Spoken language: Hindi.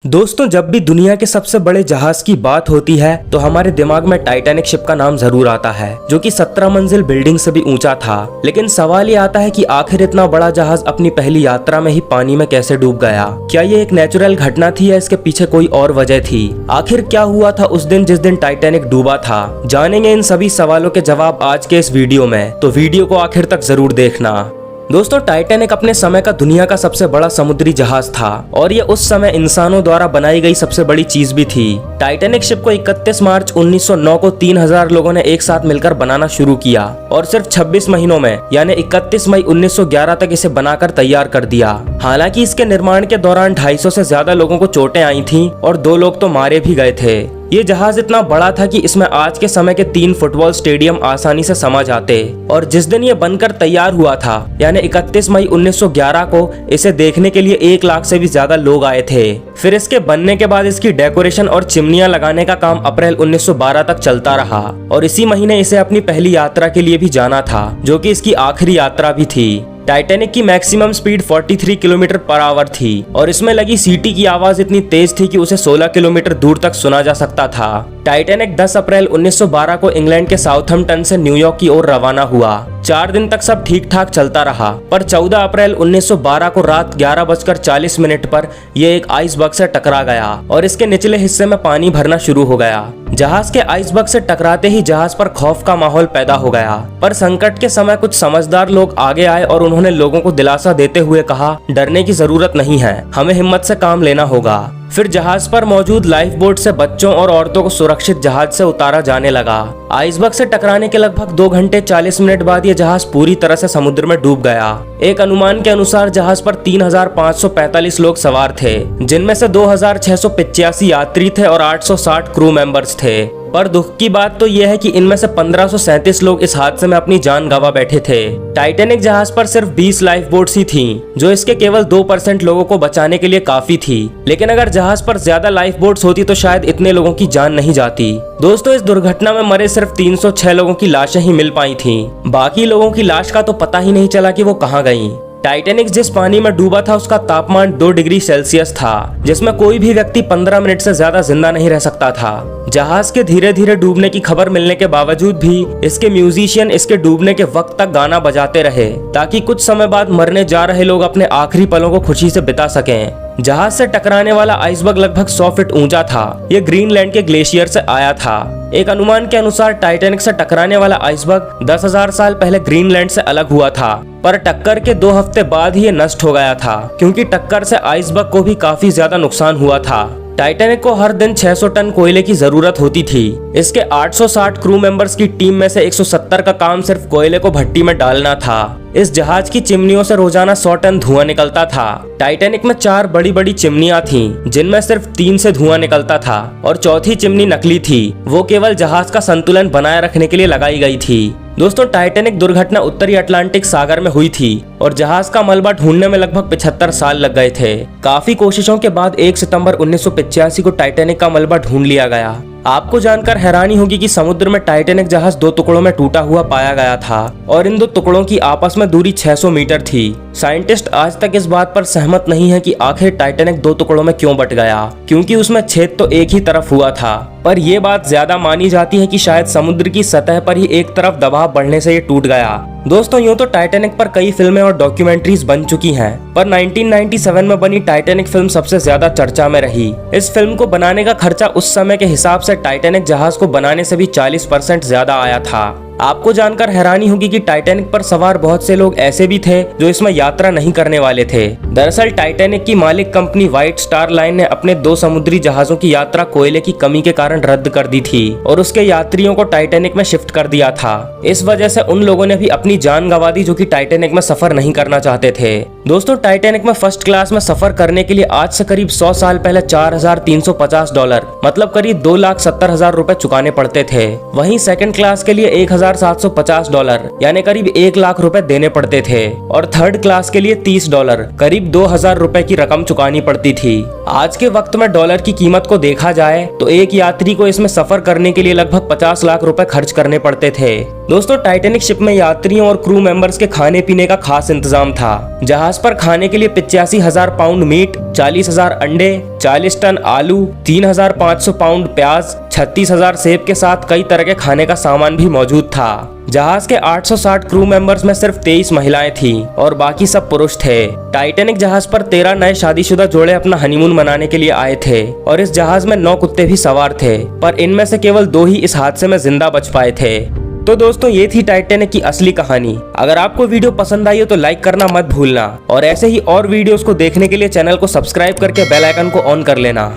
दोस्तों, जब भी दुनिया के सबसे बड़े जहाज की बात होती है तो हमारे दिमाग में टाइटैनिक शिप का नाम जरूर आता है, जो कि 17 मंजिल बिल्डिंग से भी ऊंचा था। लेकिन सवाल ये आता है कि आखिर इतना बड़ा जहाज अपनी पहली यात्रा में ही पानी में कैसे डूब गया। क्या ये एक नेचुरल घटना थी या इसके पीछे कोई और वजह थी? आखिर क्या हुआ था उस दिन जिस दिन टाइटैनिक डूबा था? जानेंगे इन सभी सवालों के जवाब आज के इस वीडियो में, तो वीडियो को आखिर तक जरूर देखना। दोस्तों, टाइटैनिक अपने समय का दुनिया का सबसे बड़ा समुद्री जहाज था और ये उस समय इंसानों द्वारा बनाई गई सबसे बड़ी चीज भी थी। टाइटैनिक शिप को 31 मार्च 1909 को 3000 लोगों ने एक साथ मिलकर बनाना शुरू किया और सिर्फ 26 महीनों में यानी 31 मई 1911 तक इसे बनाकर तैयार कर दिया। हालांकि इसके निर्माण के दौरान 250 से ज्यादा लोगों को चोटें आई थीं और 2 लोग तो मारे भी गए थे। ये जहाज इतना बड़ा था कि इसमें आज के समय के 3 फुटबॉल स्टेडियम आसानी से समा जाते और जिस दिन ये बनकर तैयार हुआ था यानी 31 मई 1911 को इसे देखने के लिए 1 लाख से भी ज्यादा लोग आए थे। फिर इसके बनने के बाद इसकी डेकोरेशन और चिमनियां लगाने का काम अप्रैल 1912 तक चलता रहा और इसी महीने इसे अपनी पहली यात्रा के लिए भी जाना था, जो कि इसकी आखिरी यात्रा भी थी। टाइटैनिक की maximum speed 43 kilometre per hour थी और इसमें लगी सीटी की आवाज इतनी तेज थी कि उसे 16 किलोमीटर दूर तक सुना जा सकता था। टाइटैनिक 10 अप्रैल 1912 को इंग्लैंड के साउथहैम्पटन से न्यूयॉर्क की ओर रवाना हुआ। 4 दिन तक सब ठीक ठाक चलता रहा, पर 14 अप्रैल 1912 को रात 11:40 पर यह एक आइसबर्ग से टकरा गया और इसके निचले हिस्से में पानी भरना शुरू हो गया। जहाज के आइसबर्ग से टकराते ही जहाज पर खौफ का माहौल पैदा हो गया, पर संकट के समय कुछ समझदार लोग आगे आए और उन्होंने लोगों को दिलासा देते हुए कहा, डरने की जरूरत नहीं है, हमें हिम्मत से काम लेना होगा। फिर जहाज पर मौजूद लाइफ बोट से बच्चों और औरतों को सुरक्षित जहाज से उतारा जाने लगा। आइसबर्ग से टकराने के लगभग 2 घंटे 40 मिनट बाद यह जहाज पूरी तरह से समुद्र में डूब गया। एक अनुमान के अनुसार जहाज पर 3545 लोग सवार थे, जिनमें से 2685 यात्री थे और 860 क्रू मेंबर्स थे। पर दुख की बात तो यह है कि इनमें से 1537 लोग इस हादसे में अपनी जान गंवा बैठे थे। टाइटैनिक जहाज पर सिर्फ 20 लाइफ बोट्स ही थीं, जो इसके केवल 2% लोगों को बचाने के लिए काफी थी। लेकिन अगर जहाज पर ज्यादा लाइफ बोट्स होती तो शायद इतने लोगों की जान नहीं जाती। दोस्तों, इस दुर्घटना में मरे सिर्फ 306 लोगों की लाशें ही मिल पाई थीं। बाकी लोगों की लाश का तो पता ही नहीं चला कि वो कहाँ गईं। टाइटैनिक जिस पानी में डूबा था उसका तापमान 2 डिग्री सेल्सियस था, जिसमें कोई भी व्यक्ति 15 मिनट से ज्यादा जिंदा नहीं रह सकता था। जहाज के धीरे धीरे डूबने की खबर मिलने के बावजूद भी इसके म्यूजिशियन इसके डूबने के वक्त तक गाना बजाते रहे, ताकि कुछ समय बाद मरने जा रहे लोग अपने आखिरी पलों को खुशी से बिता सकें। जहाज से टकराने वाला आइसबर्ग लगभग 100 फीट ऊंचा था। यह ग्रीनलैंड के ग्लेशियर से आया था। एक अनुमान के अनुसार टाइटैनिक से टकराने वाला आइसबर्ग 10,000 साल पहले ग्रीनलैंड से अलग हुआ था, पर टक्कर के 2 हफ्ते बाद ही ये नष्ट हो गया था, क्योंकि टक्कर से आइसबर्ग को भी काफी ज्यादा नुकसान हुआ था। टाइटैनिक को हर दिन 600 टन कोयले की जरूरत होती थी। इसके 860 क्रू मेंबर्स की टीम में से 170 का काम सिर्फ कोयले को भट्टी में डालना था। इस जहाज की चिमनियों से रोजाना 100 टन धुआं निकलता था। टाइटैनिक में 4 बड़ी बड़ी चिमनियां थीं, जिनमें सिर्फ 3 से धुआं निकलता था और चौथी चिमनी नकली थी। वो केवल जहाज का संतुलन बनाए रखने के लिए लगाई गई थी। दोस्तों, टाइटैनिक दुर्घटना उत्तरी अटलांटिक सागर में हुई थी और जहाज का मलबा ढूंढने में लगभग 75 साल लग गए थे। काफी कोशिशों के बाद 1 सितंबर 1985 को टाइटैनिक का मलबा ढूंढ लिया गया। आपको जानकर हैरानी होगी कि समुद्र में टाइटैनिक जहाज 2 टुकड़ों में टूटा हुआ पाया गया था और इन 2 टुकड़ों की आपस में दूरी 600 मीटर थी। साइंटिस्ट आज तक इस बात पर सहमत नहीं है कि आखिर टाइटैनिक 2 टुकड़ों में क्यों बट गया, क्योंकि उसमें छेद तो एक ही तरफ हुआ था। पर यह बात ज्यादा मानी जाती है कि शायद समुद्र की सतह पर ही एक तरफ दबाव बढ़ने से ये टूट गया। दोस्तों, यूं तो टाइटैनिक पर कई फिल्में और डॉक्यूमेंट्रीज बन चुकी हैं, पर 1997 में बनी टाइटैनिक फिल्म सबसे ज्यादा चर्चा में रही। इस फिल्म को बनाने का खर्चा उस समय के हिसाब से टाइटैनिक जहाज को बनाने से भी 40% ज्यादा आया था। आपको जानकर हैरानी होगी कि टाइटैनिक पर सवार बहुत से लोग ऐसे भी थे जो इसमें यात्रा नहीं करने वाले थे। दरअसल टाइटैनिक की मालिक कंपनी व्हाइट स्टार लाइन ने अपने 2 समुद्री जहाजों की यात्रा कोयले की कमी के कारण रद्द कर दी थी और उसके यात्रियों को टाइटैनिक में शिफ्ट कर दिया था। इस वजह से उन लोगों ने भी अपनी जान गंवा दी जो कि टाइटैनिक में सफर नहीं करना चाहते थे। दोस्तों, टाइटैनिक में फर्स्ट क्लास में सफर करने के लिए आज से करीब 100 साल पहले $4,350 मतलब करीब $2,70,000 रुपए चुकाने पड़ते थे। वहीं सेकंड क्लास के लिए $1,750 यानी करीब 1 लाख रुपए देने पड़ते थे और थर्ड क्लास के लिए $30 करीब 2,000 रुपए की रकम चुकानी पड़ती थी। आज के वक्त में डॉलर की कीमत को देखा जाए तो एक यात्री को इसमें सफर करने के लिए लगभग 50 लाख रुपए खर्च करने पड़ते थे। दोस्तों, टाइटैनिक शिप में यात्रियों और क्रू मेंबर्स के खाने पीने का खास इंतजाम था। जहाज जहाज पर खाने के लिए 85,000 पाउंड मीट, 40,000 अंडे, 40 टन आलू, 3,500 पाउंड प्याज, 36,000 सेब के साथ कई तरह के खाने का सामान भी मौजूद था। जहाज के 860 क्रू मेंबर्स में सिर्फ 23 महिलाएं थीं और बाकी सब पुरुष थे। टाइटैनिक जहाज पर 13 नए शादीशुदा जोड़े अपना हनीमून मनाने के लिए आए थे और इस जहाज में 9 कुत्ते भी सवार थे, पर इनमें से केवल 2 ही इस हादसे में जिंदा बच पाए थे। तो दोस्तों, ये थी टाइटैनिक की असली कहानी। अगर आपको वीडियो पसंद आई हो तो लाइक करना मत भूलना और ऐसे ही और वीडियोस को देखने के लिए चैनल को सब्सक्राइब करके बेल आइकन को ऑन कर लेना।